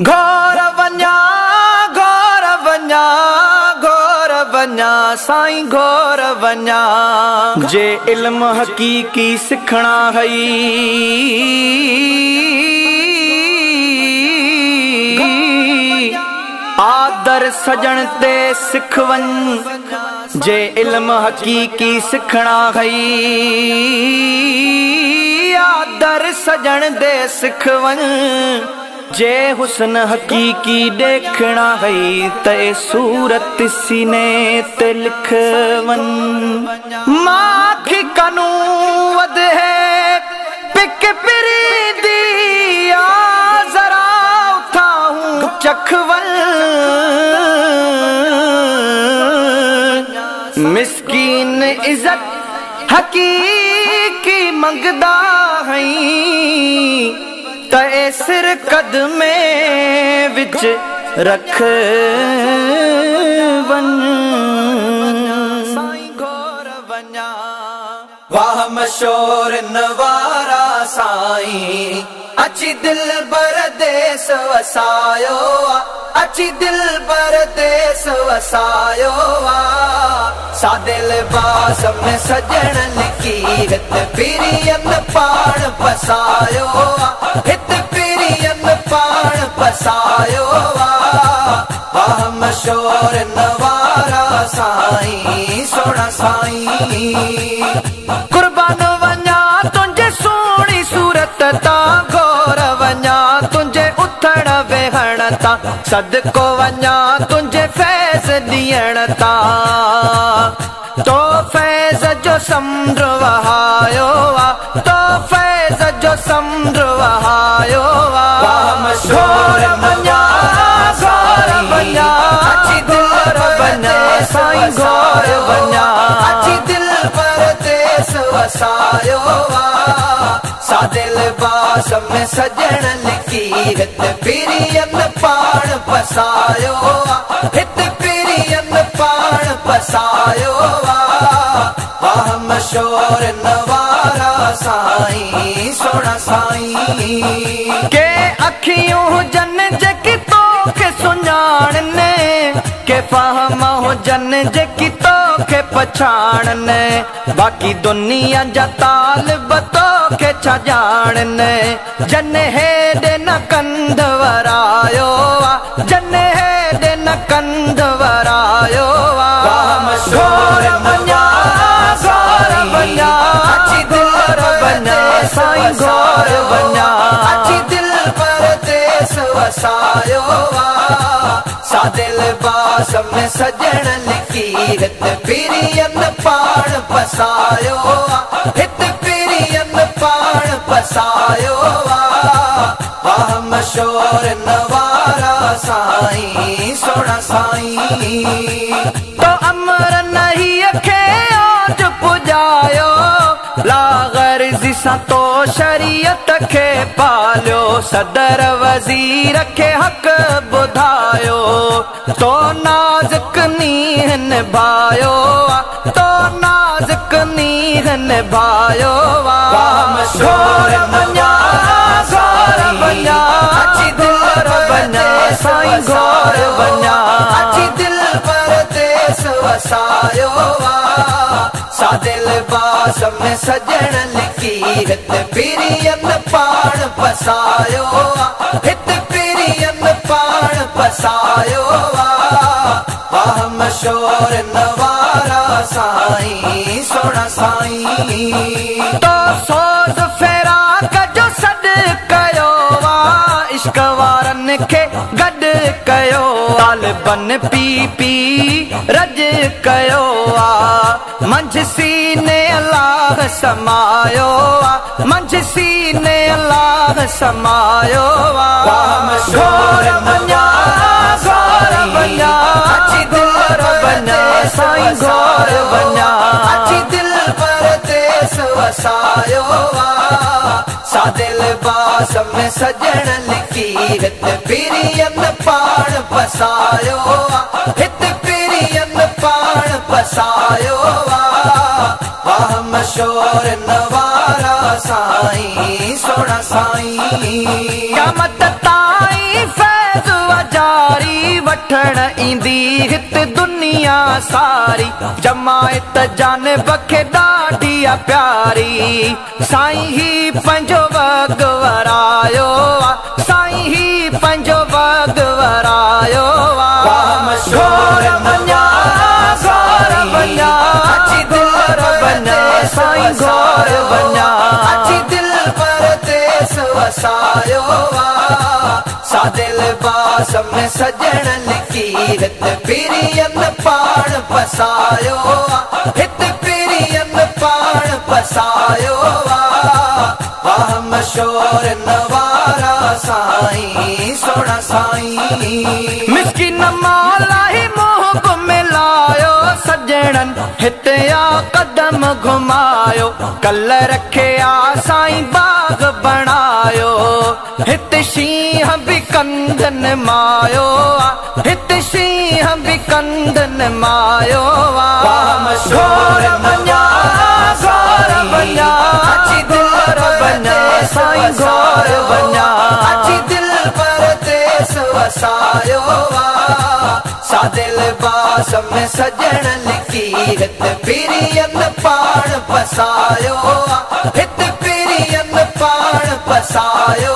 घोर वञा घोर वञा घोर वञा साईं घोर वञा जे इल्म हकीकी सिखणा हई आदर सजण ते सिख वञ जे इल्म हकीकी सिखणा हई आदर सजण दे सिख वञ जे हुस्न हकीकी देखना है ते सूरत सीने ते लिख वन माखी कनू वद है पिक पिरी दिया जरा उठाऊं चखवन मिस्कीन इज्जत हकीकी मंगदा है ते सिर कदमे विच रख वन साईं घोर वञा वाह मशोर नवारा साईं अची दिल परदेस वसायो अची दिल परदेस वसायो सादे लिबास में सजण लकीरत पिरियन पाण पसायो हित पिरियन पाण पसायो वाह मशोर नवारा साईं सोना साईं कुर्बान वञा तुंहिंजे सोणी सूरत तां घोर वञा तुंहिंजे उथण वेहण तां सदको वञा तुंहिंजे फैज़ ॾियण तां तो फैज़ जो समुंड वहायो तो फैज़ जो समुंड वहायो घोर वञा घोर वञा अची दिल वञा साईं घोर वञा अची दिल परदेस वसायो सादे लिबास में सजण लकीरत पिरियन पाण पसायो हित पिरियन पाण पसायो वाह मशोर नवारा साईं सोना साईं के अखियूं हुजन जेकी तोखे सुञाणने के फ़हम हुजन जेकी तोखे पछाणने बाकी दुनिया जा तालिब तोखे छा ॼाणने जन हेॾे न कंध वरायो जन हेॾे न कंध वरायो घोर वञा घोर वञा अची दिल वञा साईं घोर वञा अची दिल परदेस वसायो सादे लिबास में सजण लकीरत पिरियन पाण पसायो हित पिरियन पाण पसायो वाह मशोर नवारा साईं सोना साईं तो अमर नहीं खे आज पुजायो लागर्ज़ी सां तो शरीयत खे पालियो सदर वज़ीर खे हक़ ॿुधायो तो नाज़ुक नीह निभायो तो नाज़ुक नीह निभायो घोर वञा घोर वञा अची दिल वञा साईं घोर वञा अची दिल परदेस वसायो सादे लिबास में सजण लकीरत पिरियन पाण पसायो हित पिरियन पाण पसायो वाह मशोर नवारा साईं सोना साईं तो सोज़ फ़िराक जो सॾु कयो इश्क वारनि खे गॾु कयो तालिबन पी पी रज कयो मंझि सीने अल्लाह समायो मंझि सीने अल्लाह समायो घोर वञा घोर वञा अची दिल वञा साईं घोर वञा अची दिल परदेस वसायो सादे लिबास में सजण लकीरत पिरियन पाण पसायो हित पिरियन पाण पसायो वाह मशोर नवारा साईं सोना साईं क़यामत ताईं वठण ईंदी हित दुनिया सारी जमायत जानब खे ॾाढी प्यारी साईं ही पंहिंजो वग वरायो साईं ही पंहिंजो वग वरायो घोर वञा घोर वञा अची दिल वञा साईं घोर वञा अची दिल परदेस वसायो सादे लिबास में सजण लकीरत पिरियन पाण पसायो हित पिरियन पाण पसायो वाह मशोर नवारा साईं सोना साईं मिस्किन मौला ही मोह मिलायो सजणन हिते आ कदम घुमायो कल रखे आ साईं बाग बणायो हित शींह भी कंधन मायो हित शींह भी कंधन मायो घोर वञा घोर वञा अची दिल वञा साईं घोर वञा अची दिल परदेस वसायो सादे लिबास में सजण लकीरत पिरियन पाण पसायो हित पिरियन पाण पसायो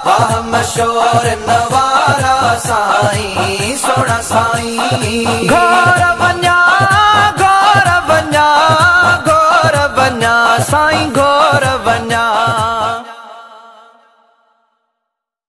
वाह मशोर नवारा साईं सोना साईं घोर वञा घोर वञा घोर वञा साईं